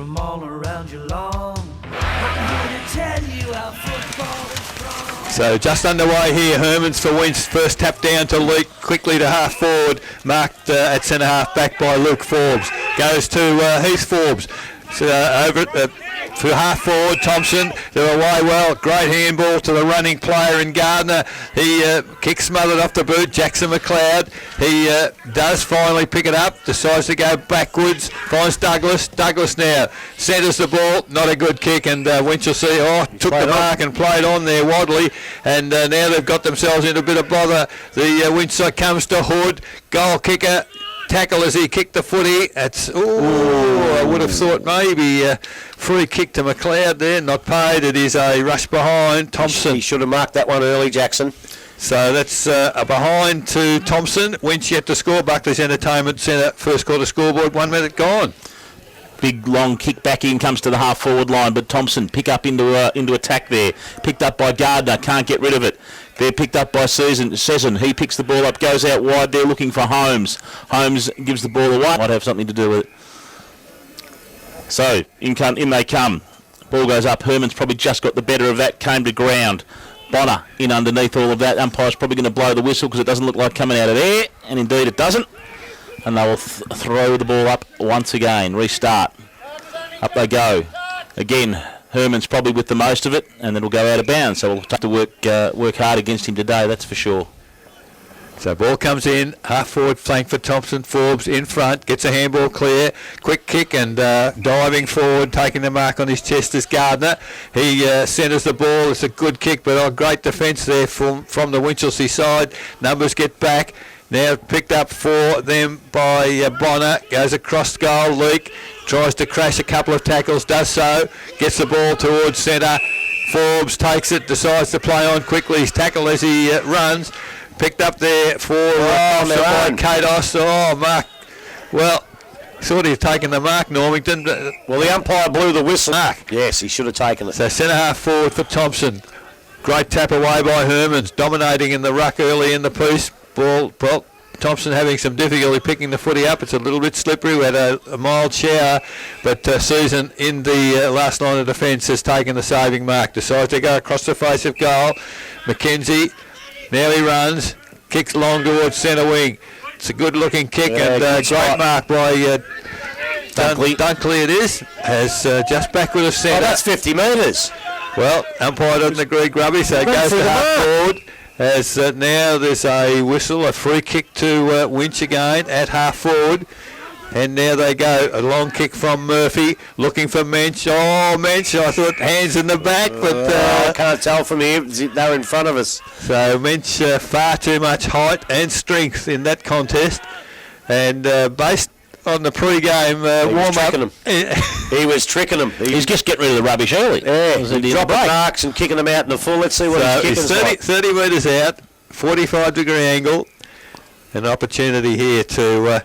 from all around Geelong. I'm here to tell you how football is strong. So just underway here, Hermans for Winch, first tap down to Luke, quickly to half forward, marked at centre half back by Luke Forbes. Goes to Heath Forbes. So, over for half forward, Thomson, they're away well, great handball to the running player in Gardner. He kicks smothered off the boot, Jackson McLeod. He does finally pick it up, decides to go backwards, finds Douglas. Douglas now centres the ball, not a good kick, and Winchelsea took the mark and played on there, Wadley, and now they've got themselves into a bit of bother. The Winchelsea comes to Hood, goal kicker. Tackle as he kicked the footy. It's I would have thought maybe free kick to McLeod there, not paid. It is a rush behind. Thomson. He should have marked that one early, Jackson. So that's a behind to Thomson. Winch yet to score. Buckley's Entertainment Centre first quarter scoreboard. 1 minute gone. Big long kick back in, comes to the half forward line, but Thomson pick up into attack there. Picked up by Gardner, can't get rid of it. They're picked up by Sesson. He picks the ball up, goes out wide. They're looking for Holmes. Holmes gives the ball away. Might have something to do with it. So in they come. Ball goes up. Herman's probably just got the better of that. Came to ground. Bonner in underneath all of that. Umpire's probably going to blow the whistle because it doesn't look like coming out of there, and indeed it doesn't. And they will throw the ball up once again. Restart. Up they go. Again, Herman's probably with the most of it, and it'll go out of bounds. So we'll have to work hard against him today, that's for sure. So ball comes in, half forward flank for Thomson. Forbes in front, gets a handball clear. Quick kick and diving forward, taking the mark on his chest is Gardner. He centres the ball. It's a good kick, but great defence there from the Winchelsea side. Numbers get back. Now picked up for them by Bonner. Goes across goal. Leak tries to crash a couple of tackles. Does so. Gets the ball towards centre. Forbes takes it. Decides to play on quickly. He's tackled as he runs. Picked up there for by Kados. Oh, Mark. Well, sort of taken the mark, Normington. Well, the umpire blew the whistle. Mark. Yes, he should have taken it. So centre half forward for Thomson. Great tap away by Hermans. Dominating in the ruck early in the piece. Ball, Thomson having some difficulty picking the footy up. It's a little bit slippery. We had a mild shower, but Susan in the last line of defence has taken the saving mark. Decides to go across the face of goal. McKenzie, now he runs, kicks long towards centre wing. It's a good looking kick and great mark by Dunkley it is, as just backward of centre. Oh, that's 50 metres. Well, umpire doesn't agree, Grubby, so it goes to half forward. As now there's a whistle, a free kick to Winch again at half forward. And now they go, a long kick from Murphy, looking for Mensch. Oh, Mensch, I thought hands in the back, but I can't tell from here, they're in front of us. So Mensch, far too much height and strength in that contest. And based on the pre-game warm-up, he was tricking them. He's just getting rid of the rubbish early. Yeah, he's dropping marks and kicking them out in the full. Let's see what he's kicking. 30 metres out, 45-degree angle. An opportunity here to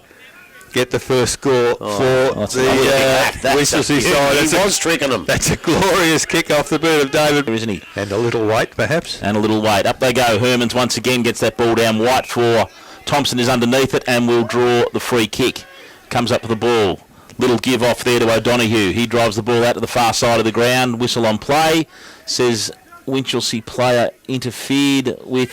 get the first score for the Winchelsea side. He was tricking them. That's a glorious kick off the boot of David, isn't he? And a little weight, perhaps. And a little weight. Up they go. Hermans once again gets that ball down. White for Thomson is underneath it and will draw the free kick. Comes up with the ball. Little give off there to O'Donoghue. He drives the ball out to the far side of the ground. Whistle on play. Says Winchelsea player interfered with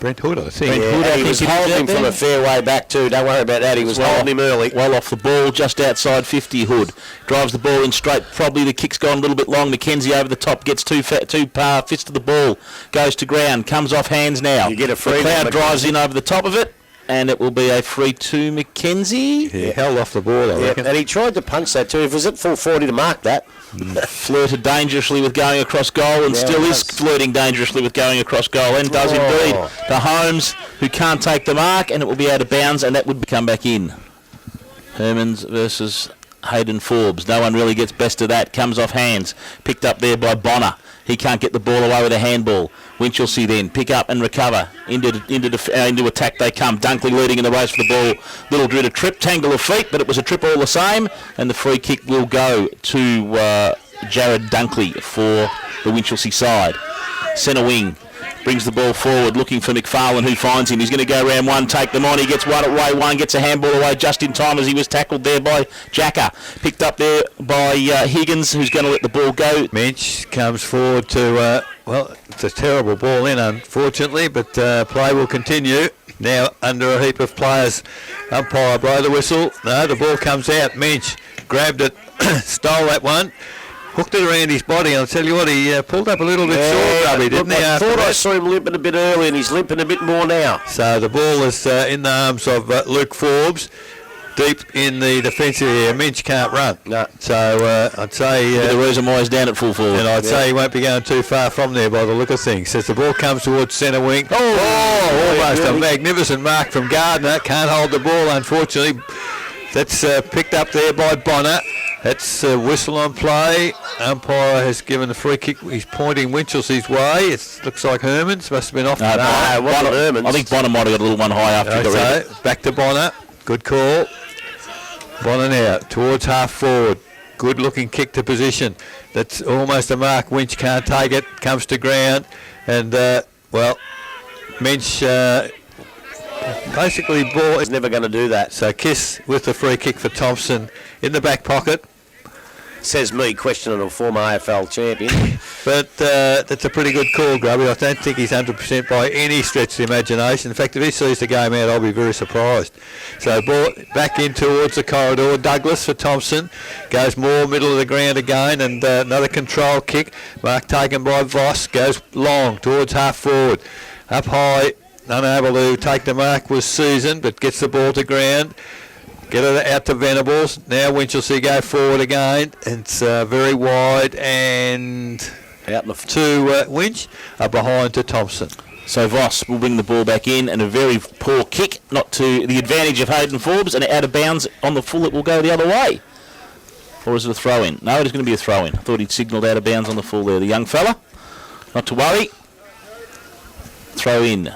Brent Hood, I think. Brent Hood, he was holding him from a fair way back too. Don't worry about that. He was holding him early. Well off the ball, just outside 50. Hood drives the ball in straight. Probably the kick's gone a little bit long. McKenzie over the top, gets two fists to the ball, goes to ground, comes off hands now. You get a free. The crowd drives in over the top of it, and it will be a free to McKenzie. He held off the ball, I reckon. And he tried to punch that too. If it was at full 40 to mark that. Flirted dangerously with going across goal and still is flirting dangerously with going across goal and does indeed. To Holmes, who can't take the mark, and it will be out of bounds, and that would come back in. Hermans versus Hayden Forbes. No one really gets best of that. Comes off hands. Picked up there by Bonner. He can't get the ball away with a handball. Winchelsea then pick up and recover. Into attack they come. Dunkley leading in the race for the ball. Little Drew to trip. Tangle of feet, but it was a trip all the same. And the free kick will go to Jared Dunkley for the Winchelsea side. Centre wing. brings the ball forward, looking for McFarlane, who finds him. He's going to go round one, take them on. He gets one away, one gets a handball away just in time as he was tackled there by Jacker. Picked up there by Higgins, who's going to let the ball go. Minch comes forward to, well, it's a terrible ball in, unfortunately, but play will continue. Now under a heap of players. Umpire blow the whistle. No, the ball comes out. Minch grabbed it, stole that one. Hooked it around his body. I'll tell you what, he pulled up a little bit short, Grubby, didn't he? I thought I saw him limping a bit early, and he's limping a bit more now. So the ball is in the arms of Luke Forbes, deep in the defensive area. Minch can't run. No. So I'd say... the reason why he's down at full forward. And I'd say he won't be going too far from there by the look of things. As the ball comes towards centre wing. Almost a magnificent mark from Gardner. Can't hold the ball, unfortunately. That's picked up there by Bonner. That's whistle on play. Umpire has given the free kick. He's pointing Winchelsea's way. It looks like Herman's must have been off. Herman's. I think Bonner might have got a little one high after he got rid. Back to Bonner. Good call. Bonner now towards half forward. Good looking kick to position. That's almost a mark. Winch can't take it. Comes to ground. And, well, Minch basically ball. He's never going to do that. So Kiss with the free kick for Thomson in the back pocket. Says me, questioning a former AFL champion. But that's a pretty good call, Grubby. I don't think he's 100% by any stretch of the imagination. In fact, if he sees the game out, I'll be very surprised. So ball back in towards the corridor. Douglas for Thomson. Goes more middle of the ground again, and another control kick. Mark taken by Voss. Goes long towards half forward. Up high, unable to take the mark was Susan, but gets the ball to ground. Get it out to Venables. Now Winchelsea go forward again. It's very wide and out to Winch. Behind to Thomson. So Voss will bring the ball back in, and a very poor kick, not to the advantage of Hayden Forbes, and out of bounds on the full. It will go the other way. Or is it a throw-in? No, it is going to be a throw-in. I thought he'd signalled out of bounds on the full there. The young fella. Not to worry. Throw in.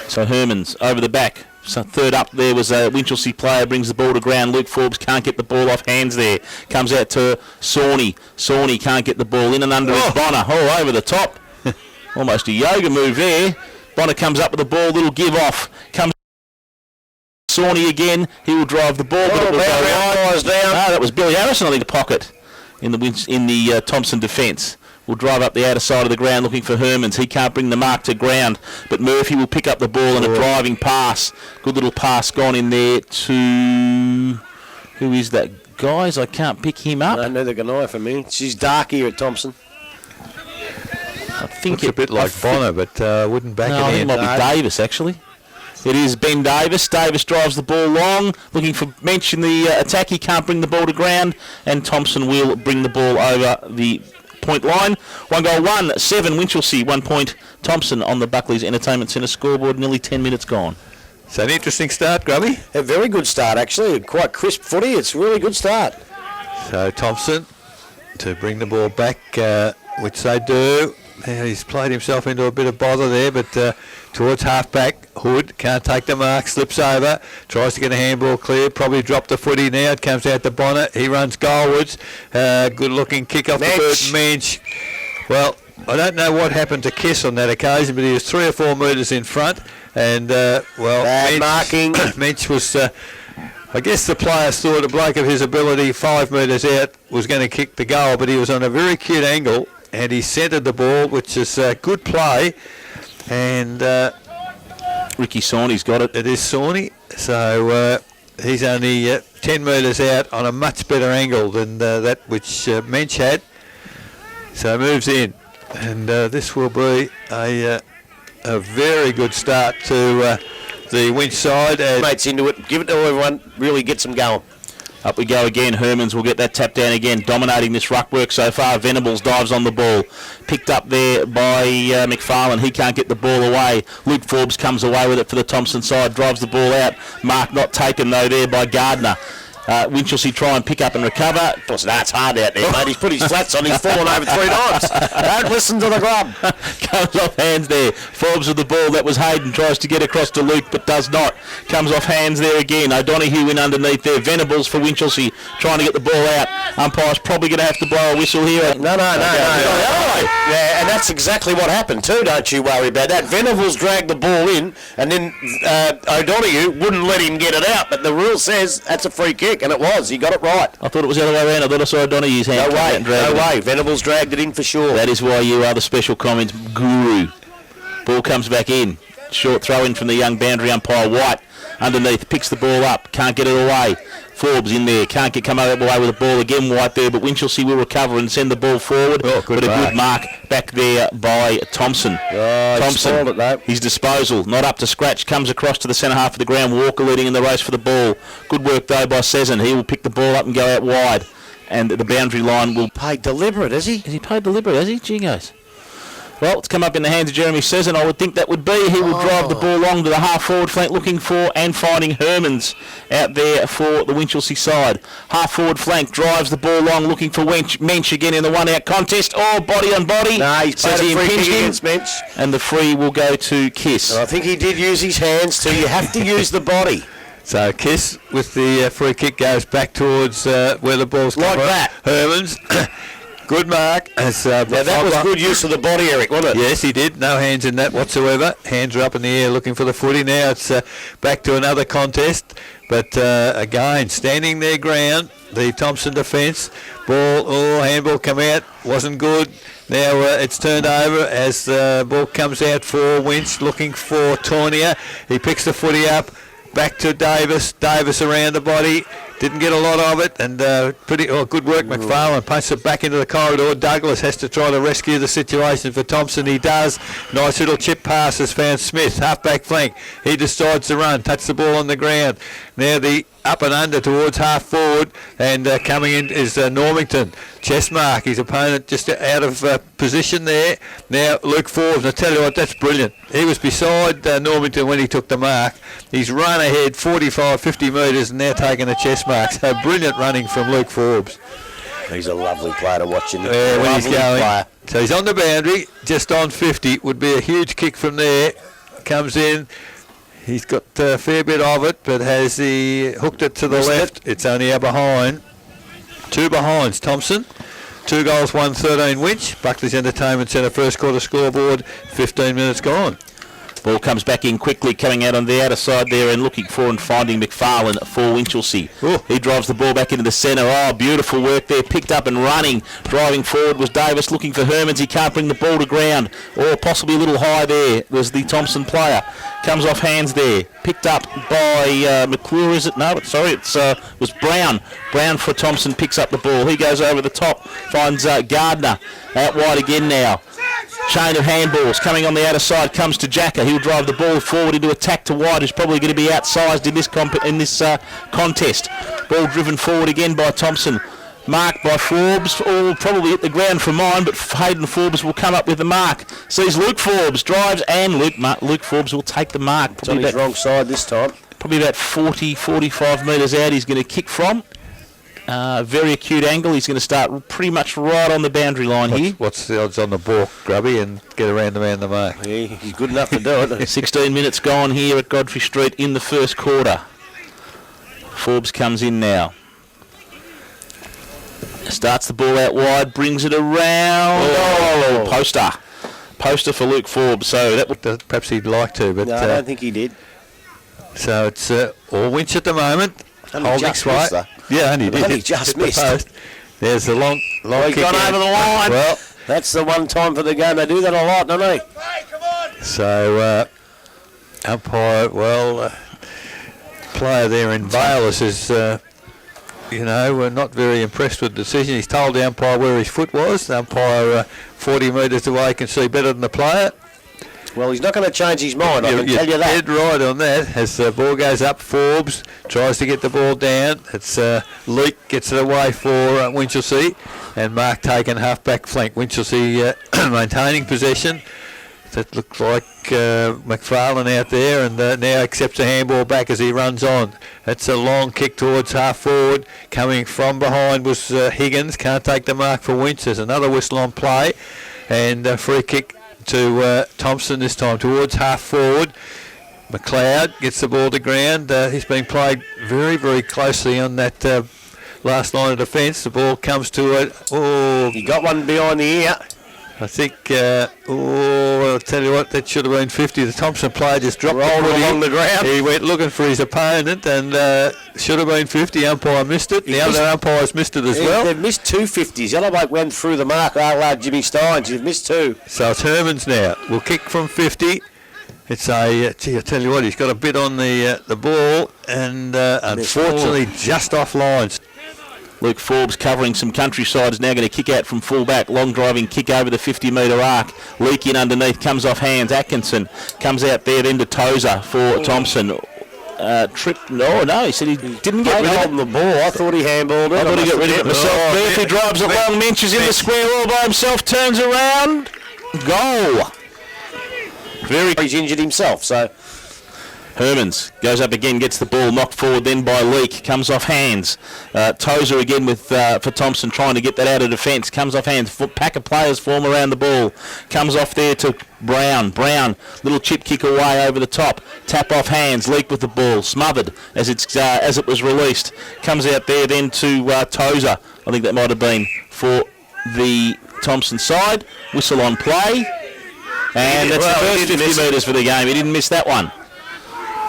So Herman's over the back. So third up there was a Winchelsea player, brings the ball to ground. Luke Forbes can't get the ball off hands there. Comes out to Sawney. Sawney can't get the ball in and under his Bonner. Oh, over the top. Almost a yoga move there. Bonner comes up with the ball, little give off. Comes Sawney again. He will drive the ball. But it will go down. No, that was Billy Harrison, I think, the pocket in the Thomson defence. Will drive up the outer side of the ground looking for Hermans. He can't bring the mark to ground, but Murphy will pick up the ball and a driving pass. Good little pass gone in there to... Who is that? Guys, I can't pick him up. No, neither can I for me. She's dark here at Thomson. I think it's a bit like Bonner, but wouldn't back it in. I think it might be Davis, actually. It is Ben Davis. Davis drives the ball long, looking for Mensch in the attack. He can't bring the ball to ground, and Thomson will bring the ball over the point line. 1-7 Winchelsea, 1 point Thomson on the Buckley's Entertainment Centre scoreboard. Nearly 10 minutes gone. So an interesting start, Grubby. A very good start, actually. Quite crisp footy. It's a really good start. So Thomson to bring the ball back, which they do. He's played himself into a bit of bother there, but towards half-back, Hood can't take the mark, slips over, tries to get a handball clear, probably dropped the footy now, it comes out to Bonner, he runs goalwards, good-looking kick off the first Mensch. Well, I don't know what happened to Kiss on that occasion, but he was 3 or 4 metres in front, and, bad marking. Mensch was... I guess the players thought a bloke of his ability 5 metres out was going to kick the goal, but he was on a very cute angle, and he centred the ball, which is good play. And Ricky Sawney's got it. It is Sawney. So he's only 10 metres out on a much better angle than that which Mensch had. So moves in. And this will be a very good start to the Winch side. Mates into it. Give it to everyone. Really get them going. Up we go again. Hermans will get that tap down again, dominating this ruck work so far. Venables dives on the ball. Picked up there by McFarlane. He can't get the ball away. Luke Forbes comes away with it for the Thomson side, drives the ball out. Mark not taken, though, there by Gardner. Winchelsea try and pick up and recover. Plus, that's hard out there, mate. He's put his flats on. He's fallen over 3 times. Don't listen to the grub. Comes off hands there. Forbes with the ball. That was Hayden. Tries to get across to Luke, but does not. Comes off hands there again. O'Donoghue in underneath there. Venables for Winchelsea trying to get the ball out. Umpire's probably going to have to blow a whistle here. No. Yeah, and that's exactly what happened too. Don't you worry about that. Venables dragged the ball in, and then O'Donoghue wouldn't let him get it out. But the rule says that's a free kick, and it was. He got it right. I thought it was the other way around. I thought I saw O'Donoghue's hand. No way. Venables dragged it in for sure. That is why you are the special comments guru. Ball comes back in. Short throw in from the young boundary umpire White. Underneath, picks the ball up. Can't get it away. Forbes in there. Can't come away with the ball again. White there, but Winchelsea will recover and send the ball forward. Good mark back there by Thomson. Thomson, it, though. His disposal, not up to scratch, comes across to the centre half of the ground. Walker leading in the race for the ball. Good work though by Sezin. He will pick the ball up and go out wide. And the boundary line will... Paid deliberate, has he? Has he paid deliberate, has he? Jingos. Well, it's come up in the hands of Jeremy Sezin. I would think that would be. He will drive the ball along to the half-forward flank, looking for and finding Hermans out there for the Winchelsea side. Half-forward flank drives the ball along, looking for Mensch again in the one-out contest. Oh, body on body. No, he's says paid he a free impinged kick him, against Mensch. and the free will go to Kiss. Well, I think he did use his hands too. You have to use the body. So Kiss with the free kick goes back towards where the ball's Like come that. from. Hermans. Good mark. Now that was good use of the body, Eric, wasn't it? Yes, he did. No hands in that whatsoever. Hands are up in the air looking for the footy. Now it's back to another contest. But again, standing their ground, the Thomson defence. Handball come out. Wasn't good. Now it's turned over as the ball comes out for Winch, looking for Tornier. He picks the footy up. Back to Davis. Davis around the body. Didn't get a lot of it, and good work, McFarlane. Punts it back into the corridor. Douglas has to try to rescue the situation for Thomson. He does. Nice little chip pass has found Smith, half-back flank. He decides to run, touch the ball on the ground. Now the up and under towards half-forward, and coming in is Normington. Chest mark, his opponent just out of position there. Now Luke Forbes, I tell you what, that's brilliant. He was beside Normington when he took the mark. He's run ahead 45, 50 metres and now taking a chest mark. So brilliant running from Luke Forbes. He's a lovely player to watch. When he's going. Player. So he's on the boundary, just on 50. Would be a huge kick from there. Comes in. He's got a fair bit of it, but has he hooked it to the left? It's only a behind. 2 behinds, Thomson. 2 goals, 1-13 Winch. Buckley's Entertainment Centre first quarter scoreboard. 15 minutes gone. Ball comes back in quickly, coming out on the outer side there and looking for and finding McFarlane for Winchelsea. Ooh. He drives the ball back into the centre. Oh, beautiful work there. Picked up and running. Driving forward was Davis, looking for Hermans. He can't bring the ball to ground. Or possibly a little high there was the Thomson player. Comes off hands there. Picked up by McClure, is it? No, sorry, it was Brown. Brown for Thomson picks up the ball. He goes over the top, finds Gardner. Out wide again now. Chain of handballs coming on the outer side, comes to Jacker. He'll drive the ball forward into attack to wide, who's probably going to be outsized in this contest. Ball driven forward again by Thomson. Marked by Forbes, all probably hit the ground for mine, but Hayden Forbes will come up with the mark. Sees Luke Forbes, drives, and Luke Forbes will take the mark. It's on his wrong side this time. Probably about 40, 45 metres out he's going to kick from. Very acute angle. He's going to start pretty much right on the boundary line here. What's the odds on the ball, Grubby, and get around the man the mark? Yeah, he's good enough to do it. 16 minutes gone here at Godfrey Street in the first quarter. Forbes comes in now. Starts the ball out wide, brings it around. Oh, poster for Luke Forbes. So that would perhaps he'd like to, but no, I don't think he did. So it's all Winch at the moment. Holding sway. Yeah, only did. Only just missed. The There's the long He's gone over the line. Well, that's the one time for the game. They do that a lot, don't they? So umpire, player there in Bayless is. We're not very impressed with the decision. He's told the umpire where his foot was. The umpire 40 metres away can see better than the player. Well, he's not going to change his mind, I can tell you that. Dead right on that. As the ball goes up, Forbes tries to get the ball down. It's Leake gets it away for Winchelsea. And Mark taken half-back flank. Winchelsea maintaining possession. That looks like McFarlane out there, and now accepts a handball back as he runs on. That's a long kick towards half forward. Coming from behind was Higgins. Can't take the mark for Winch. There's another whistle on play, and a free kick to Thomson this time towards half forward. McLeod gets the ball to ground. He's been played very, very closely on that last line of defence. The ball comes to it. Oh, You got one behind the ear. I think, I'll tell you what, that should have been 50. The Thomson player just dropped Rolled the footy. along the ground. He went looking for his opponent and should have been 50. Umpire missed it. The other umpires missed it as well. They've missed 2 50s. Yellow bloke went through the mark. Jimmy Steins. You've missed 2. So it's Herman's now. We'll kick from 50. It's I tell you what, he's got a bit on the ball and unfortunately just off lines. Luke Forbes covering some countryside is now going to kick out from full back. Long driving kick over the 50-metre arc. Leak in underneath, comes off hands. Atkinson comes out there then to Tozer for Thomson. No, he said he didn't get rid of the ball. I thought he handballed it. I thought he got rid of it myself. Murphy drives it long. Minch is in the square all by himself, turns around. Goal. He's injured himself, so... Hermans goes up again, gets the ball knocked forward then by Leak, comes off hands. Tozer again with for Thomson trying to get that out of defence, comes off hands. Pack of players form around the ball, comes off there to Brown. Brown, little chip kick away over the top, tap off hands. Leak with the ball, smothered as it was released. Comes out there then to Tozer. I think that might have been for the Thomson side. Whistle on play, and that's the first 50 metres for the game. He didn't miss that one.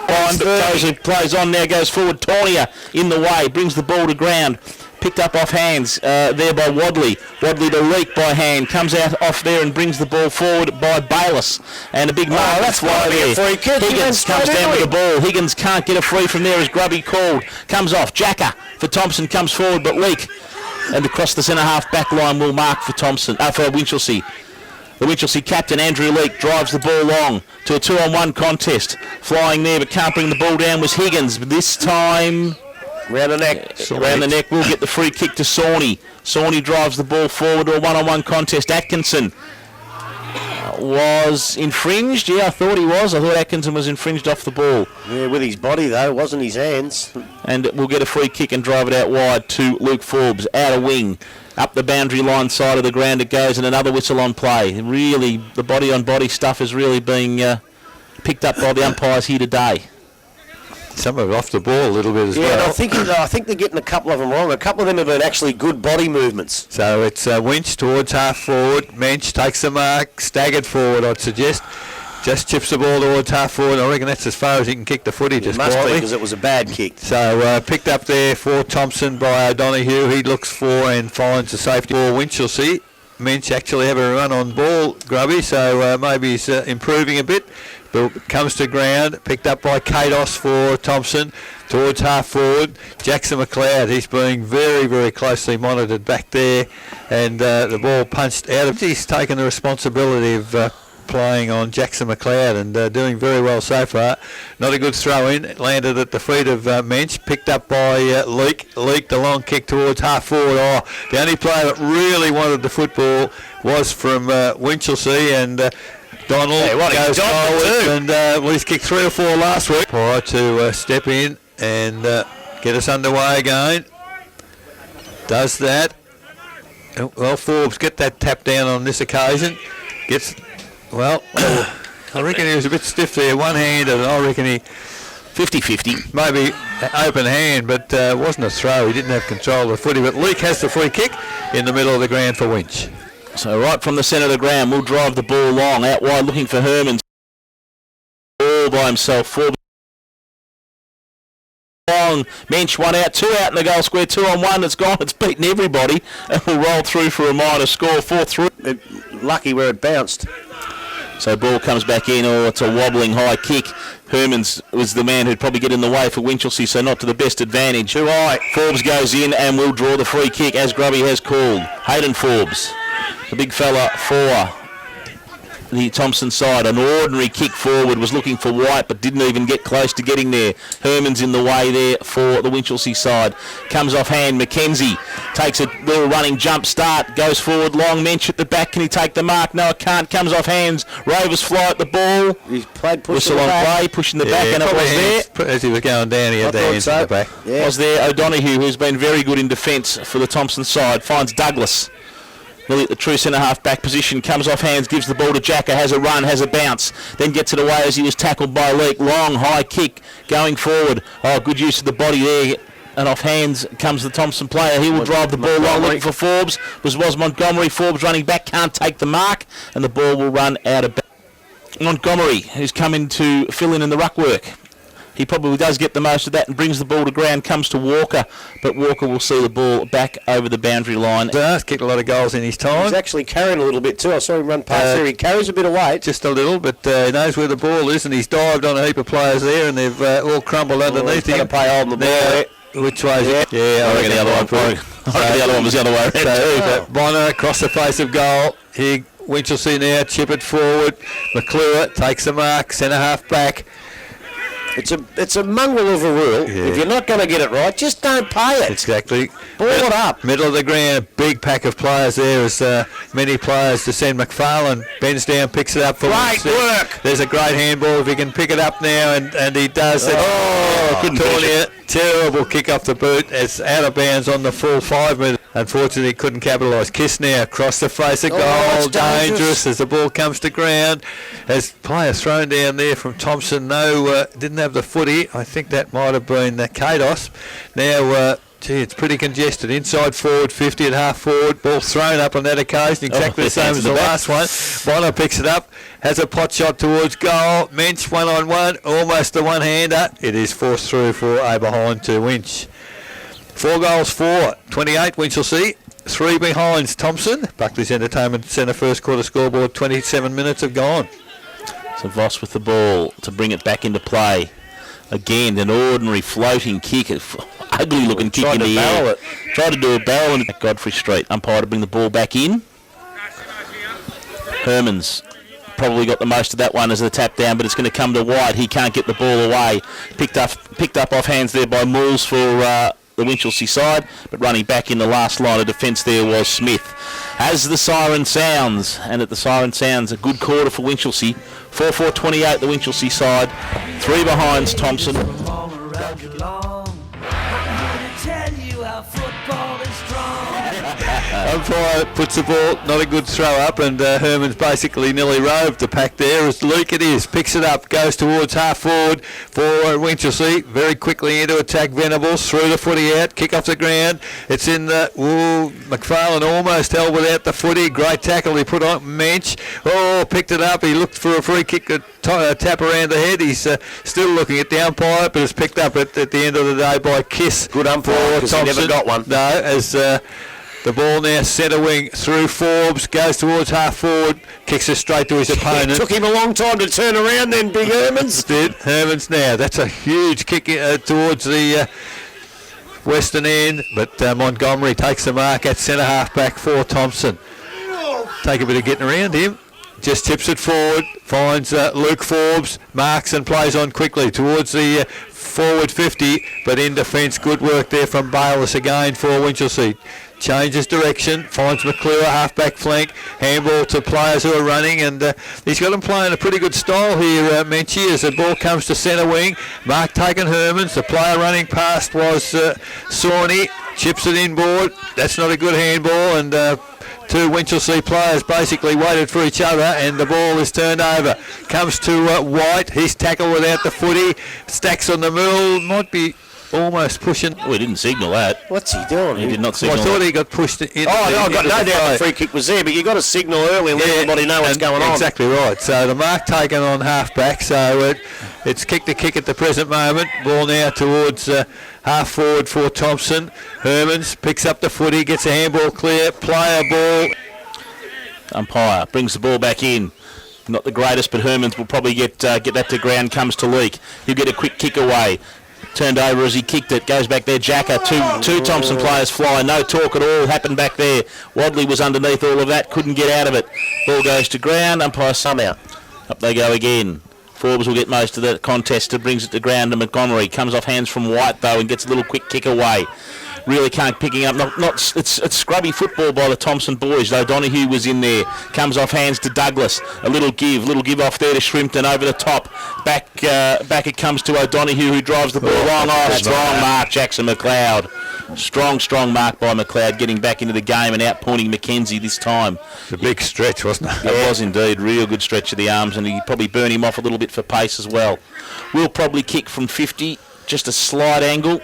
Tozer plays on now, goes forward. Tornier in the way, brings the ball to ground. Picked up off hands there by Wadley. Wadley to Leak by hand. Comes out off there and brings the ball forward by Bayliss. And a big mark. That's why a free kick. Higgins comes down with the ball. Higgins can't get a free from there as Grubby called. Comes off. Jacker for Thomson comes forward, but Leak. And across the centre half back line will mark for Thomson, for Winchelsea. The Winchelsea captain, Andrew Leak, drives the ball long to a 2-on-1 contest. Flying there, but can't bring the ball down was Higgins. But this time, round the neck. Around the neck, we'll get the free kick to Sawney. Sawney drives the ball forward to a 1-on-1 contest. Atkinson was infringed. Yeah, I thought he was. I thought Atkinson was infringed off the ball. Yeah, with his body, though. It wasn't his hands. And we'll get a free kick and drive it out wide to Luke Forbes. Out of wing. Up the boundary line side of the ground it goes, and another whistle on play. Really, the body-on-body stuff is really being picked up by the umpires here today. Some of it off the ball a little bit as well. Yeah, I think they're getting a couple of them wrong. A couple of them have been actually good body movements. So it's Winch towards half forward. Mensch takes the mark, staggered forward, I'd suggest. Just chips the ball towards half forward. I reckon that's as far as he can kick the footy. Just must quietly. be, because it was a bad kick. So picked up there for Thomson by O'Donoghue. He looks for and finds the safety for Winchelsea. Mensch actually have a run on ball, Grubby, so maybe he's improving a bit. But comes to ground, picked up by Kados for Thomson towards half forward. Jackson McLeod, he's being very, very closely monitored back there, and the ball punched out of. He's taken the responsibility of playing on Jackson McLeod and doing very well so far. Not a good throw in. It landed at the feet of Mensch. Picked up by Leak. Leak the long kick towards half forward. Oh, the only player that really wanted the football was from Winchelsea, and Donald goes forward and he's kicked 3 or 4 last week. Prior to step in and get us underway again. Does that. Well, Forbes get that tap down on this occasion. Gets. Well, I reckon he was a bit stiff there, one-handed, and I reckon he 50-50. maybe open hand, but wasn't a throw. He didn't have control of the footy, but Leak has the free kick in the middle of the ground for Winch. So right from the centre of the ground, we'll drive the ball long, out wide looking for Herman. All by himself, 4 long, Mensch 1 out, 2 out in the goal square, 2-on-1, it's gone, it's beaten everybody, and we'll roll through for a minor score, 4-3. Lucky where it bounced. So ball comes back in, it's a wobbling high kick. Hermans was the man who'd probably get in the way for Winchelsea, so not to the best advantage. Too high. Forbes goes in and will draw the free kick, as Grubby has called. Hayden Forbes, the big fella for the Thomson side. An ordinary kick forward, was looking for White but didn't even get close to getting there. Herman's in the way there for the Winchelsea side. Comes off hand. Mackenzie takes a little running jump start, goes forward long. Mensch at the back, can he take the mark? No, it can't. Comes off hands. Rovers fly at the ball. He's played whistle on play, pushing the back, and it was there. As he was going down, he had the hands in the back. Yeah. Was there O'Donoghue, who's been very good in defence for the Thomson side, finds Douglas. Nearly at the true centre-half back position, comes off hands, gives the ball to Jacka, has a run, has a bounce, then gets it away as he was tackled by Leek. Long, high kick going forward. Oh, good use of the body there. And off hands comes the Thomson player. He will drive the ball long, looking for Forbes. Was Montgomery. Forbes running back, can't take the mark, and the ball will run out of bounds. Montgomery, who's come in to fill in the ruck work. He probably does get the most of that and brings the ball to ground, comes to Walker, but Walker will see the ball back over the boundary line. He's kicked a lot of goals in his time. He's actually carrying a little bit too. I saw him run past there. He carries a bit of weight. Just a little, but he knows where the ball is, and he's dived on a heap of players there, and they've all crumbled underneath him. Play hold on the ball. Which way is it? Yeah, I reckon the other one. The other one was the other way around too. But Bonner across the face of goal. Here, Winchelsea now, chip it forward. McClure takes the mark, centre half back. It's a mongrel of a rule. Yeah. If you're not going to get it right, just don't pay it. Exactly. Ball it up. Middle of the ground, big pack of players there as many players to send. McFarlane bends down, picks it up for Great work. There's a great handball if he can pick it up now, and he does. Couldn't Tornier, terrible kick off the boot. It's out of bounds on the full 5 metre. Unfortunately, couldn't capitalise. Kiss now across the face of goal. That's dangerous as the ball comes to ground. As player thrown down there from Thomson. No, didn't have the footy. I think that might have been Kados. Now, it's pretty congested. Inside forward, 50 at half forward. Ball thrown up on that occasion, exactly the same as the last one. Bonner picks it up, has a pot shot towards goal. Mensch 1-on-1, almost the one-hander. It is forced through for a behind to Winch. 4 goals for 28 Winchelsea, 3 behinds Thomson. Buckley's Entertainment Centre first quarter scoreboard, 27 minutes have gone. So Voss with the ball to bring it back into play. Again, an ordinary floating kick, ugly looking kick in the air. Tried to do a barrel at Godfrey Street. Umpire to bring the ball back in. Herman's probably got the most of that one as a tap down, but it's going to come to White. He can't get the ball away. Picked up off hands there by Mools for the Winchelsea side, but running back in the last line of defence there was Smith. As the siren sounds, and at the siren sounds, a good quarter for Winchelsea. 4-4-28 the Winchelsea side, 3 behinds Thomson. Umpire puts the ball, not a good throw up, and Herman's basically nearly roved the pack there. As Luke it is, picks it up, goes towards half forward for Winchelsea, very quickly into attack. Venables through the footy out, kick off the ground. It's in the McFarlane almost held without the footy. Great tackle he put on Mensch. Picked it up. He looked for a free kick, a tap around the head. He's still looking at the umpire, but it's picked up at the end of the day by Kiss. Good umpire, because he never got one. No, as the ball now centre wing through Forbes, goes towards half forward, kicks it straight to his opponent. It took him a long time to turn around then, Big Hermans. Hermans now, that's a huge kick towards the western end, but Montgomery takes the mark at centre half back for Thomson. Take a bit of getting around him. Just tips it forward, finds Luke Forbes, marks and plays on quickly towards the forward 50, but in defence, good work there from Bayliss again for Winchelsea. Changes direction, finds McClure, half-back flank, handball to players who are running, and he's got them playing a pretty good style here, Menchie, as the ball comes to centre wing. Mark taken Hermans, the player running past was Sawney, chips it inboard, that's not a good handball, and 2 Winchelsea players basically waited for each other, and the ball is turned over. Comes to White, he's tackled without the footy, stacks on the middle, might be almost pushing. We didn't signal that. What's he doing? He did not signal. I thought he got pushed in. I've got no doubt the free kick was there, but you've got to signal early and let everybody know what's going on. Exactly right. So the mark taken on half back, so it's kick to kick at the present moment. Ball now towards half forward for Thomson. Hermans picks up the footy, gets a handball clear, player ball. Umpire brings the ball back in. Not the greatest, but Hermans will probably get that to ground. Comes to Leek. He'll get a quick kick away. Turned over as he kicked it. Goes back there. Jacker. Two Thomson players fly. No talk at all happened back there. Wadley was underneath all of that. Couldn't get out of it. Ball goes to ground. Umpire some out. Up they go again. Forbes will get most of the contest. It brings it to ground to Montgomery. Comes off hands from White though and gets a little quick kick away. Really can't picking up. It's scrubby football by the Thomson boys. O'Donoghue was in there. Comes off hands to Douglas. A little give off there to Shrimpton over the top. Back it comes to O'Donoghue who drives the ball long. Strong mark, Jackson McLeod. Strong mark by McLeod, getting back into the game and outpointing Mackenzie this time. It's a big stretch, wasn't it? It was indeed. Real good stretch of the arms, and he probably burn him off a little bit for pace as well. We'll probably kick from 50, just a slight angle.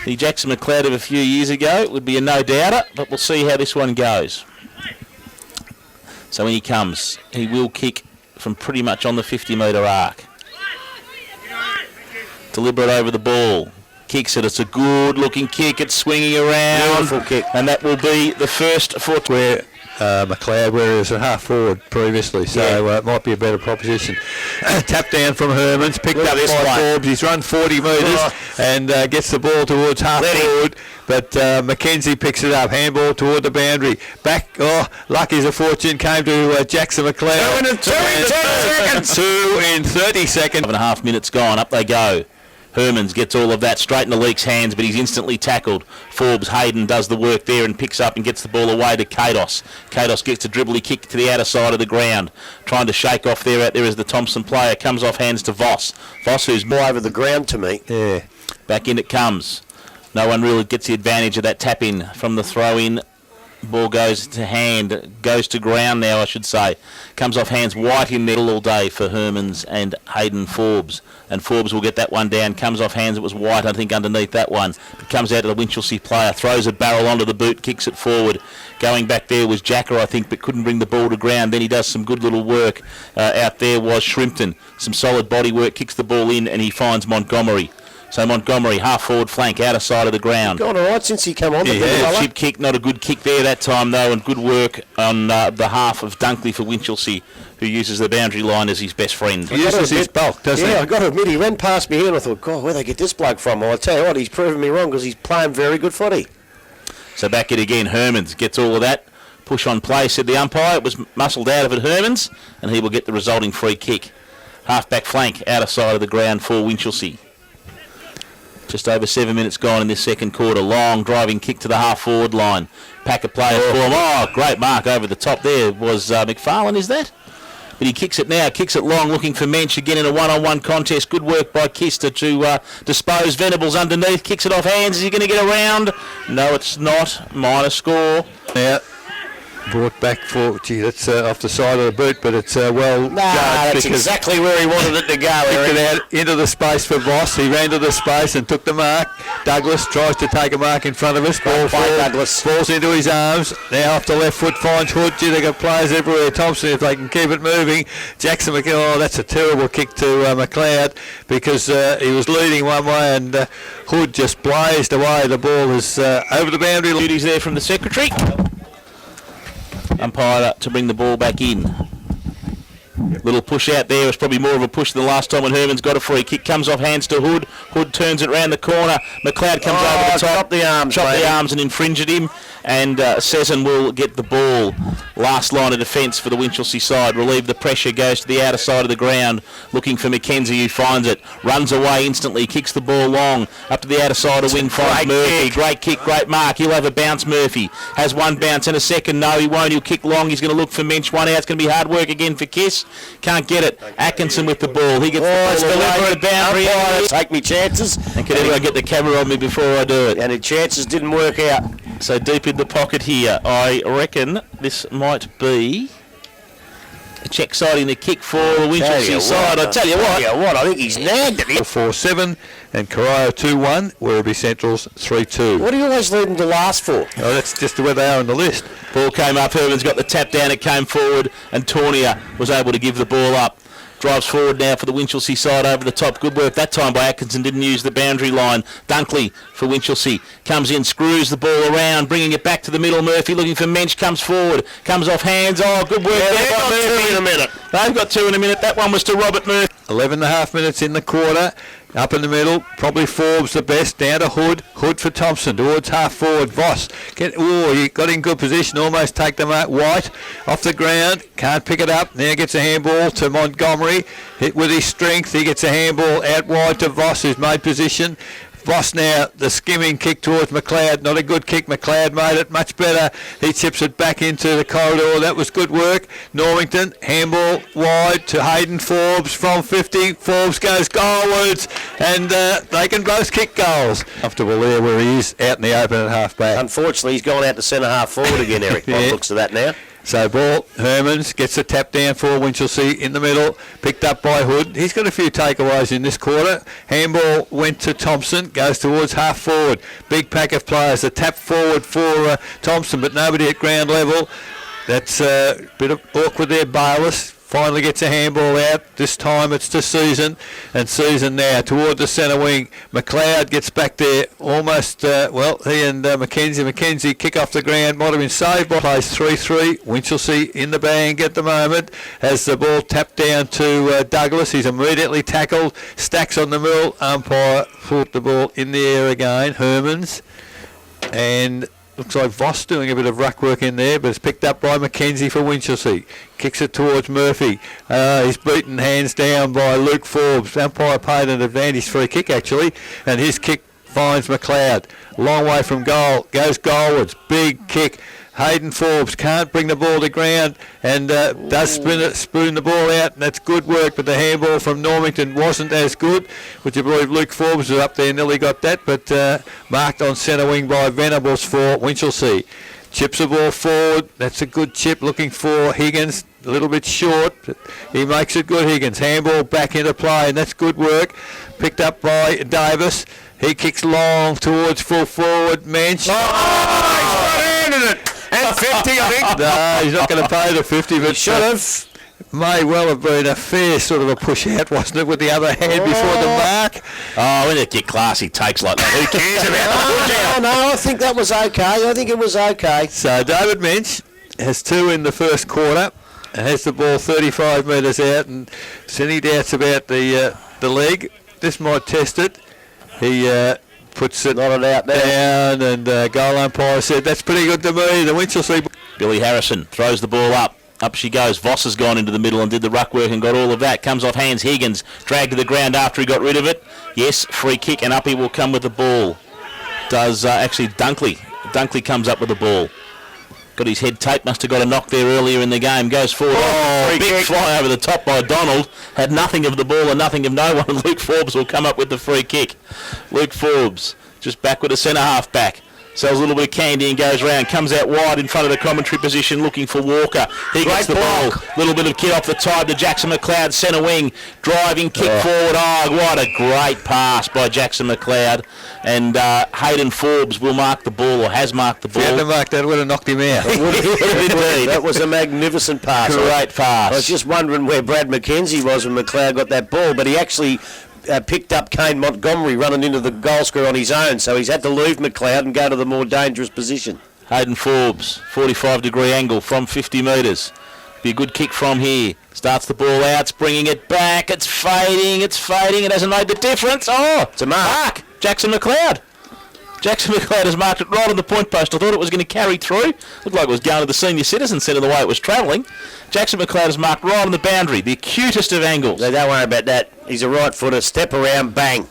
The Jackson McLeod of a few years ago would be a no-doubter, but we'll see how this one goes. So when he comes, he will kick from pretty much on the 50-metre arc. Deliberate over the ball. Kicks it. It's a good-looking kick. It's swinging around. Beautiful kick. And that will be the first foot. Where McLeod, where he was a half forward previously, so it might be a better proposition. Tap down from Hermans, picked up by Forbes. He's run 40 metres and gets the ball towards half forward, but Mackenzie picks it up. Handball toward the boundary. Back, lucky's a fortune, came to Jackson McLeod. 2 in 10 seconds. 2 in 30 seconds. 5.5 minutes gone. Up they go. Hermans gets all of that straight in the Leake's hands, but he's instantly tackled. Forbes Hayden does the work there and picks up and gets the ball away to Kados. Kados gets a dribbly kick to the outer side of the ground, trying to shake off there out there as the Thomson player comes off hands to Voss. Voss, who's More over the ground to me. Yeah. back in it comes. No one really gets the advantage of that tap in from the throw in. Ball goes to hand, goes to ground now, I should say. Comes off hands. White in there all day for Hermans and Hayden Forbes. And Forbes will get that one down. Comes off hands. It was White, I think, underneath that one. It comes out to the Winchelsea player. Throws a barrel onto the boot, kicks it forward. Going back there was Jacker, I think, but couldn't bring the ball to ground. Then he does some good little work. Out there was Shrimpton. Some solid body work, kicks the ball in, and he finds Montgomery. So Montgomery, half forward flank, outer side of the ground. Gone all right since he came on. Chip kick, not a good kick there that time though, and good work on behalf of Dunkley for Winchelsea, who uses the boundary line as his best friend. He uses his bulk, doesn't he? Yeah, I got to admit, he ran past me here and I thought, God, where they get this bloke from? Well, I tell you what, he's proven me wrong because he's playing very good footy. So back it again, Hermans gets all of that. Push on play, said the umpire. It was muscled out of it, Hermans, and he will get the resulting free kick. Half back flank, outer side of the ground for Winchelsea. Just over 7 minutes gone in this second quarter. Long driving kick to the half-forward line. Pack of players for him. Oh, great mark over the top there. Was McFarlane, is that? But he kicks it now. Kicks it long, looking for Mensch again in a one-on-one contest. Good work by Kister to dispose. Venables underneath. Kicks it off hands. Is he going to get around? No, it's not. Minor score. Yeah. Brought back for, that's off the side of the boot, but it's well that's exactly where he wanted it to go. Kicked it out into the space for Voss. He ran to the space and took the mark. Douglas tries to take a mark in front of us. Ball falls into his arms. Now off the left foot finds Hood. They've got players everywhere. Thompson, if they can keep it moving. Jackson McLeod, oh, that's a terrible kick to McLeod because he was leading one way and Hood just blazed away. The ball is over the boundary. Duties there from the secretary. Umpire to bring the ball back in. Little push out there. It was probably more of a push than the last time when Herman's got a free kick. Comes off hands to Hood. Hood turns it round the corner. McLeod comes over the top. Chop the arms and infringed him. And Sesson will get the ball. Last line of defence for the Winchelsea side. Relieve the pressure. Goes to the outer side of the ground. Looking for Mackenzie who finds it. Runs away instantly. Kicks the ball long. Up to the outer side of wing. Finds Murphy. Great kick. Great mark. He'll have a bounce, Murphy. Has one bounce and a second. No, he won't. He'll kick long. He's going to look for Mensch. One out. It's going to be hard work again for Kiss. Can't get it. Atkinson with the ball. He gets the ball over the boundary. Take me chances. And can everyone get the camera on me before I do it? And the chances didn't work out. So deep in the pocket here. I reckon this might be a check siding the kick for the Winchelsea side. I tell you what. I think he's nagged it. 4-7 and Corio 2-1. Werribee Central's 3-2. What do you always leave them to last for? Oh, that's just where they are on the list. Ball came up. Herman's got the tap down. It came forward, and Tornier was able to give the ball up. Drives forward now for the Winchelsea side over the top. Good work that time by Atkinson. Didn't use the boundary line. Dunkley for Winchelsea. Comes in, screws the ball around, bringing it back to the middle. Murphy looking for Mensch. Comes forward. Comes off hands. Oh, good work there by Murphy. Two in a minute. They've got two in a minute. That one was to Robert Murphy. 11.5 minutes in the quarter. Up in the middle, probably Forbes the best, down to Hood. Hood for Thomson, towards half forward, Voss. He got in good position, almost take the mark. White, off the ground, can't pick it up. Now gets a handball to Montgomery. Hit with his strength, he gets a handball out wide to Voss, who's made position. Voss now, the skimming kick towards McLeod. Not a good kick. McLeod made it much better. He chips it back into the corridor. That was good work. Normington, handball wide to Hayden Forbes from 50. Forbes goes goalwards, and they can both kick goals. Comfortable there where he is, out in the open at half back. Unfortunately, he's gone out to centre half forward again, Eric. By the looks of that now. So ball, Hermans gets a tap down for Winchelsea in the middle, picked up by Hood. He's got a few takeaways in this quarter. Handball went to Thomson, goes towards half forward. Big pack of players, a tap forward for Thomson, but nobody at ground level. That's a bit of awkward there. Bayliss finally gets a handball out. This time it's to Susan, and Susan now toward the centre wing. McLeod gets back there almost, he and Mackenzie kick off the ground. Might have been saved by plays 3-3. Winchelsea in the bang at the moment. Has the ball tapped down to Douglas. He's immediately tackled. Stacks on the middle. Umpire put the ball in the air again. Hermans. And looks like Voss doing a bit of ruck work in there, but it's picked up by Mackenzie for Winchelsea. Kicks it towards Murphy. He's beaten hands down by Luke Forbes. Umpire paid an advantage free kick, actually, and his kick finds McLeod. Long way from goal. Goes goalwards. Big kick. Hayden Forbes can't bring the ball to ground and does spoon the ball out, and that's good work, but the handball from Normington wasn't as good. Would you believe Luke Forbes was up there, nearly got that, but marked on centre wing by Venables for Winchelsea. Chips the ball forward. That's a good chip, looking for Higgins. A little bit short, but he makes it good, Higgins. Handball back into play, and that's good work. Picked up by Davis. He kicks long towards full forward. Mensch. He's right-handed it. And 50, I think. No, he's not going to pay the 50, but should have. May well have been a fair sort of a push out, wasn't it, with the other hand before the mark? Oh, when it get classy takes like that, who cares about the push out? No, I think that was okay. I think it was okay. So David Mensch has 2 in the first quarter, has the ball 35 metres out, and any doubts about the leg, this might test it. He puts it out down, and goal umpire said, that's pretty good to me. The Winchelsea. Billy Harrison throws the ball up. Up she goes. Voss has gone into the middle and did the ruck work and got all of that. Comes off hands. Higgins dragged to the ground after he got rid of it. Yes, free kick, and up he will come with the ball. Does actually Dunkley. Dunkley comes up with the ball. Got his head taped. Must have got a knock there earlier in the game. Goes forward. Big kick. Fly over the top by Donald. Had nothing of the ball and nothing of no one. Luke Forbes will come up with the free kick. Luke Forbes just back with a centre half back. Sells a little bit of candy and goes round. Comes out wide in front of the commentary position looking for Walker. He gets the ball. Little bit of kid off the tide to Jackson McLeod, centre wing. Driving kick forward. Oh, what a great pass by Jackson McLeod. And Hayden Forbes will mark the ball, or has marked the ball. If he hadn't marked that, would have knocked him out. Indeed. That was a magnificent pass. Great pass. I was just wondering where Brad McKenzie was when McLeod got that ball, but he actually picked up Kane Montgomery running into the goal square on his own, so he's had to leave McLeod and go to the more dangerous position. Hayden Forbes, 45-degree angle from 50 metres. Be a good kick from here. Starts the ball out, it's bringing it back. It's fading. It hasn't made the difference. Oh, it's a mark. Jackson McLeod. Jackson McLeod has marked it right on the point post. I thought it was going to carry through. Looked like it was going to the senior citizen centre the way it was travelling. Jackson McLeod has marked right on the boundary. The acutest of angles. No, don't worry about that. He's a right footer. Step around, bang.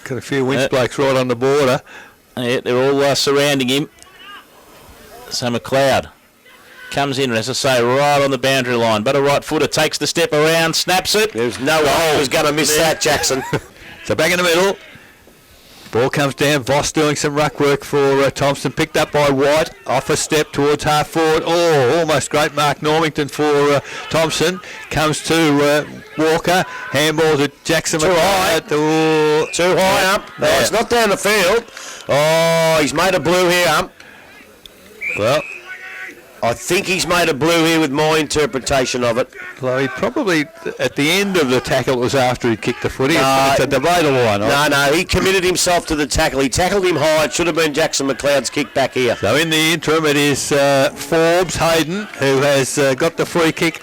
Got a few winch blokes right on the border. Yeah, they're all surrounding him. So McLeod comes in, as I say, right on the boundary line. But a right footer takes the step around, snaps it. There's no way he was going to miss that, Jackson. So back in the middle. Ball comes down. Voss doing some ruck work for Thomson. Picked up by White. Off a step towards half forward. Oh, almost great mark. Normington for Thomson. Comes to Walker. Handball to Jackson. Too high. Too high up. No, it's not down the field. Oh, he's made a blue here. Well, I think he's made a blue here with my interpretation of it. Well, he probably, at the end of the tackle, it was after he kicked the footy. It's a debatable one. No, he committed himself to the tackle. He tackled him high. It should have been Jackson McLeod's kick back here. So in the interim, it is Forbes, Hayden, who has got the free kick.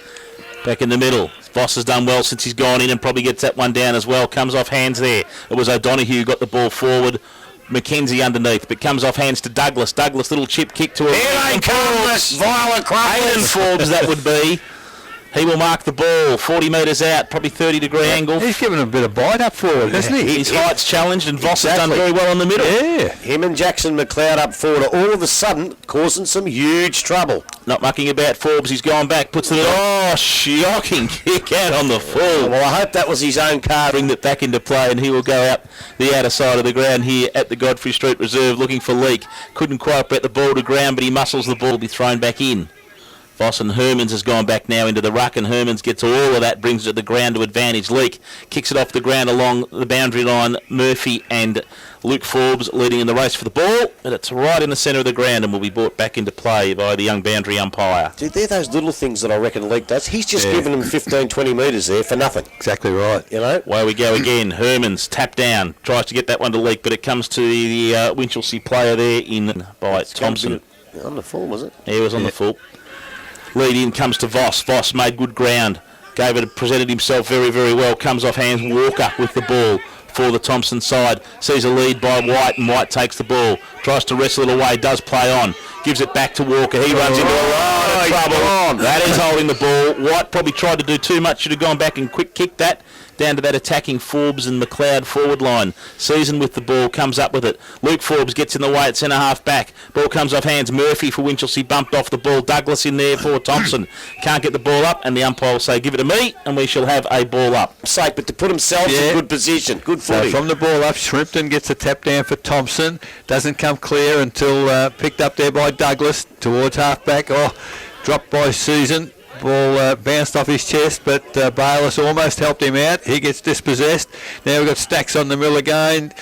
Back in the middle. Voss has done well since he's gone in and probably gets that one down as well. Comes off hands there. It was O'Donoghue who got the ball forward. Mackenzie underneath, but comes off hands to Douglas. Douglas, little chip kick to a... Here they come, this violent Hayden Forbes, that would be. He will mark the ball 40 metres out, probably 30-degree angle. He's given him a bit of bite up forward, hasn't he? His height's challenged, and Voss has done very well in the middle. Yeah. Him and Jackson McLeod up forward are all of a sudden causing some huge trouble. Not mucking about Forbes. He's gone back, puts it... Oh, shocking kick out on the full. Well, I hope that was his own card. Bring that back into play, and he will go out the outer side of the ground here at the Godfrey Street Reserve looking for Leake. Couldn't quite get the ball to ground, but he muscles the ball to be thrown back in. Voss and Hermans has gone back now into the ruck, and Hermans gets all of that, brings it to the ground to advantage. Leake kicks it off the ground along the boundary line. Murphy and Luke Forbes leading in the race for the ball, and it's right in the centre of the ground and will be brought back into play by the young boundary umpire. Dude, they're those little things that I reckon Leake does. He's just given him 15, 20 metres there for nothing. Exactly right. You know? Away we go again. Hermans tap down, tries to get that one to Leake, but it comes to the Winchelsea player there in by Thomson. On the full, was it? He was on the full. Lead in comes to Voss. Voss made good ground. Presented himself very, very well. Comes off hands. Walker with the ball for the Thomson side. Sees a lead by White, and White takes the ball. Tries to wrestle it away. Does play on. Gives it back to Walker. He runs into a lot of trouble. That is holding the ball. White probably tried to do too much. Should have gone back and quick kicked that down to that attacking Forbes and McLeod forward line. Season with the ball, comes up with it. Luke Forbes gets in the way at centre half back. Ball comes off hands. Murphy for Winchelsea bumped off the ball. Douglas in there for Thomson. Can't get the ball up, and the umpire will say, give it to me, and we shall have a ball up. But to put himself in good position. Good footy. So from the ball up, Shrimpton gets a tap down for Thomson. Doesn't come clear until picked up there by Douglas towards half back. Oh, dropped by Season. Ball bounced off his chest, but Bayliss almost helped him out. He gets dispossessed. Now we've got Stacks on the middle again.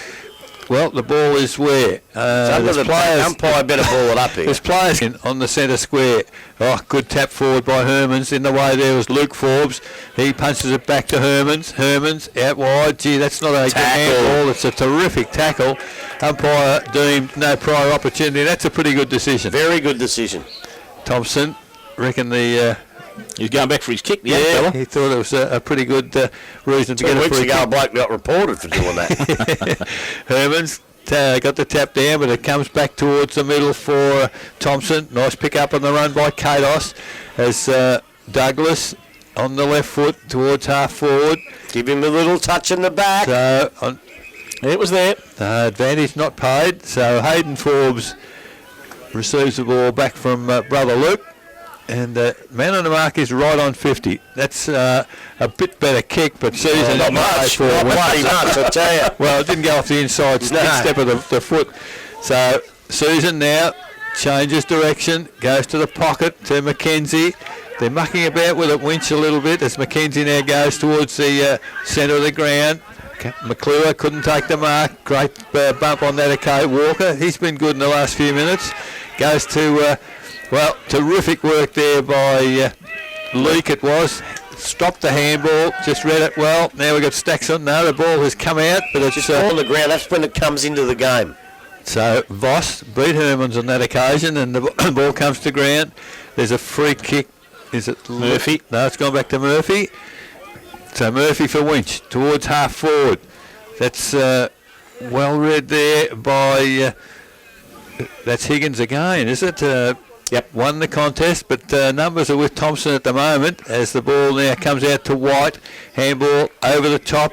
Well, the ball is where? The umpire better ball it up here. There's players on the centre square. Oh, good tap forward by Hermans. In the way there was Luke Forbes. He punches it back to Hermans. Hermans out wide. Gee, that's not a tackle. It's a terrific tackle. Umpire deemed no prior opportunity. That's a pretty good decision. Very good decision. Thompson, reckon the... He's going back for his kick, fella. He thought it was a pretty good reason to get a free kick. 2 weeks ago, a bloke got reported for doing that. Hermans got the tap down, but it comes back towards the middle for Thomson. Nice pick up on the run by Kados as Douglas on the left foot towards half forward. Give him a little touch in the back. So it was there. Advantage not paid. So Hayden Forbes receives the ball back from brother Luke. And man on the mark is right on 50. That's a bit better kick, but Season not much. Not bloody much, I tell you. Well, it didn't go off the inside step of the foot. So Season now changes direction, goes to the pocket to Mackenzie. They're mucking about with it, Winch a little bit as Mackenzie now goes towards the centre of the ground. McClure couldn't take the mark. Great bump on that occasion. Walker, he's been good in the last few minutes. Goes to... Well, terrific work there by Leake it was. Stopped the handball, just read it well. Now we've got Stacks on. No, the ball has come out, but it's just on the ground. That's when it comes into the game. So Voss beat Hermans on that occasion, and the ball comes to ground. There's a free kick. Is it Murphy? No, it's gone back to Murphy. So Murphy for Winch towards half forward. That's well read there by... that's Higgins again, is it? Yep. Won the contest, but numbers are with Thomson at the moment as the ball now comes out to White. Handball over the top.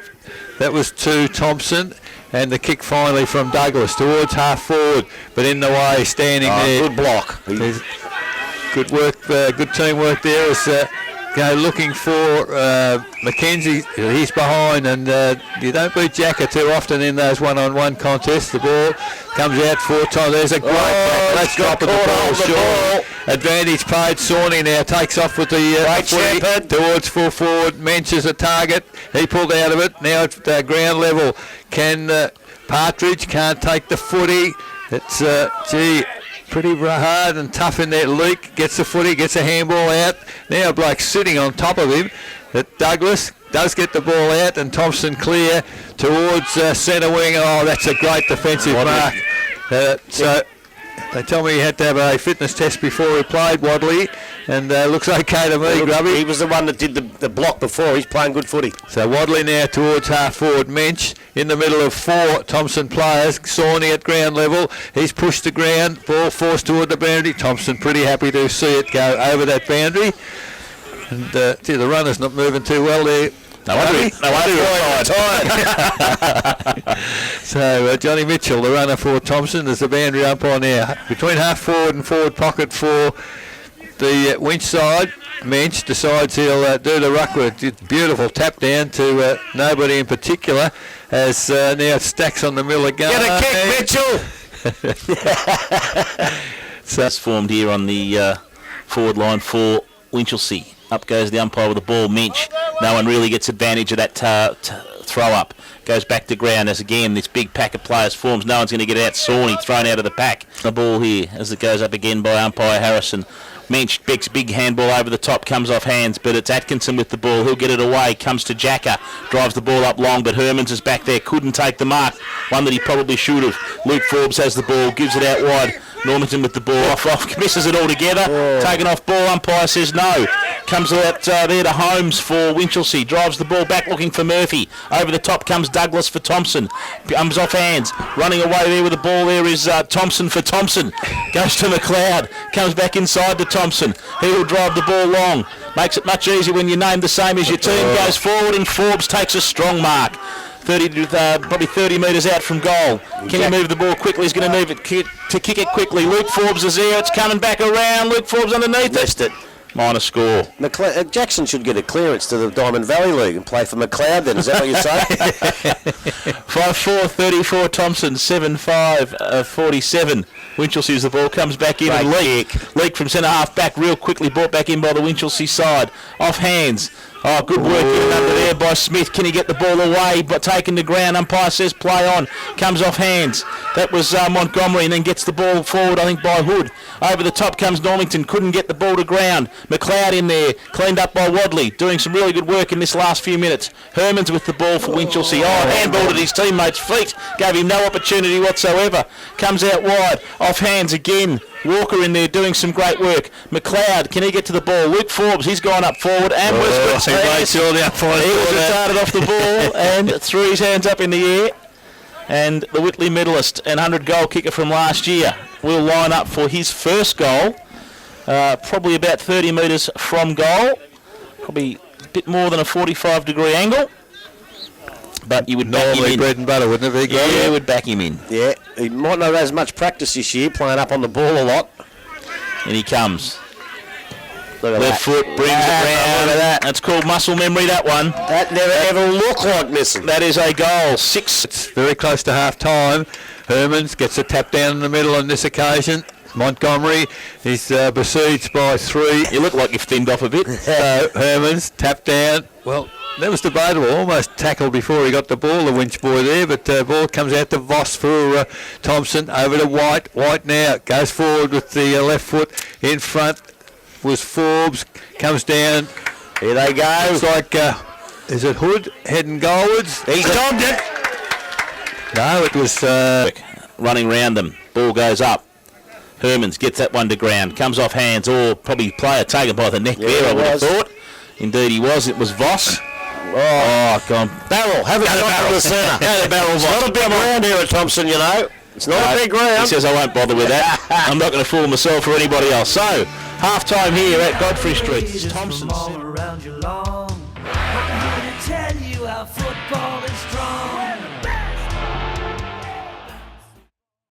That was to Thomson. And the kick finally from Douglas towards half forward, but in the way, standing there. Good block. Good work, good teamwork there as looking for Mackenzie. He's behind, and you don't beat Jacker too often in those one-on-one contests. The ball comes out 4 times. There's a great let's drop of the ball short. Advantage paid. Sawney now takes off with the footy towards full forward. Menches a target. He pulled out of it. Now at ground level. Can Partridge can't take the footy. It's pretty hard and tough in there. Leake gets the footy, gets a handball out. Now Blake's sitting on top of him. That Douglas does get the ball out, and Thomson clear towards centre wing. Oh, that's a great defensive mark. So They tell me he had to have a fitness test before he played, Wadley, and looks okay to me, Grubby. He was the one that did the block before. He's playing good footy. So Wadley now towards half forward. Mensch in the middle of 4 Thomson players. Sawney at ground level. He's pushed the ground. Ball forced toward the boundary. Thomson pretty happy to see it go over that boundary. And the runner's not moving too well there. No wonder he was tired. So Johnny Mitchell, the runner for Thomson, is the boundary umpire now. Between half forward and forward pocket for the Winch side. Mensch decides he'll do the ruckwork. Beautiful tap down to nobody in particular, as now Stacks on the middle again. Get a kick, Mitchell! So that's formed here on the forward line for Winchelsea. Up goes the umpire with the ball. Mensch. No one really gets advantage of that throw up. Goes back to ground as again this big pack of players forms. No one's going to get out. Sawney thrown out of the pack. The ball here as it goes up again by umpire Harrison. Mensch, Beck's big handball over the top, comes off hands, but it's Atkinson with the ball. He'll get it away, comes to Jacker, drives the ball up long, but Hermans is back there, couldn't take the mark, one that he probably should have. Luke Forbes has the ball, gives it out wide. Normanton with the ball off, misses it all together. Taken off ball, umpire says no. Comes out there to Holmes for Winchelsea, drives the ball back looking for Murphy. Over the top comes Douglas for Thomson. Comes off hands, running away there with the ball there is Thomson for Thomson. Goes to McLeod, comes back inside to Thomson. He will drive the ball long. Makes it much easier when you name the same as your team. Goes forward and Forbes takes a strong mark. 30 probably 30 metres out from goal. Can he move the ball quickly? He's going to move it to kick it quickly. Luke Forbes is there. It's coming back around. Luke Forbes underneath Missed it. Minor score. Jackson should get a clearance to the Diamond Valley League and play for McLeod then. Is that what you say? 5-4, 34 Thomson, 7-5, 47. Winchelsea's the ball, comes back in and Leak from centre half back real quickly, brought back in by the Winchelsea side. Off hands. Oh, good work in under there by Smith. Can he get the ball away? But taken to ground. Umpire says play on. Comes off hands. That was Montgomery, and then gets the ball forward, I think, by Hood. Over the top comes Normington. Couldn't get the ball to ground. McLeod in there. Cleaned up by Wadley. Doing some really good work in this last few minutes. Hermans with the ball for Winchelsea. Handballed at his teammate's feet. Gave him no opportunity whatsoever. Comes out wide. Off hands again. Walker in there doing some great work. McLeod, can he get to the ball? Luke Forbes, he's gone up forward. And Westwood's he was retarded off the ball and threw his hands up in the air. And the Whitley medalist and 100-goal kicker from last year will line up for his first goal. Probably about 30 metres from goal. Probably a bit more than a 45-degree angle. But you would back him in. Bread and butter, wouldn't it be? Yeah, would back him in. Yeah, he might not have as much practice this year, playing up on the ball a lot. And he comes. Left foot brings it round. Look at that. That's called muscle memory, that one. That never ever looked like missing. That is a goal. 6. It's very close to half time. Hermans gets a tap down in the middle on this occasion. Montgomery is besieged by 3. You look like you've thinned off a bit. So Hermans tap down. Well, that was debatable. Almost tackled before he got the ball, the Winch boy there, but the ball comes out to Voss for Thomson. Over to White. White now goes forward with the left foot in front. Was Forbes, comes down. Here they go. It's like, is it Hood heading goalwards? He's dogged it. No, it was running round them. Ball goes up. Hermans gets that one to ground. Comes off hands, or probably player taken by the neck there, I would have thought. Indeed he was. It was Voss. Oh, God. Barrel. Have a shot to the centre. How the barrel It's not a big round here at Thomson, you know. It's not a big round. He says I won't bother with that. I'm not going to fool myself or anybody else. So, half-time here at Godfrey Street. Just from all around your lawn.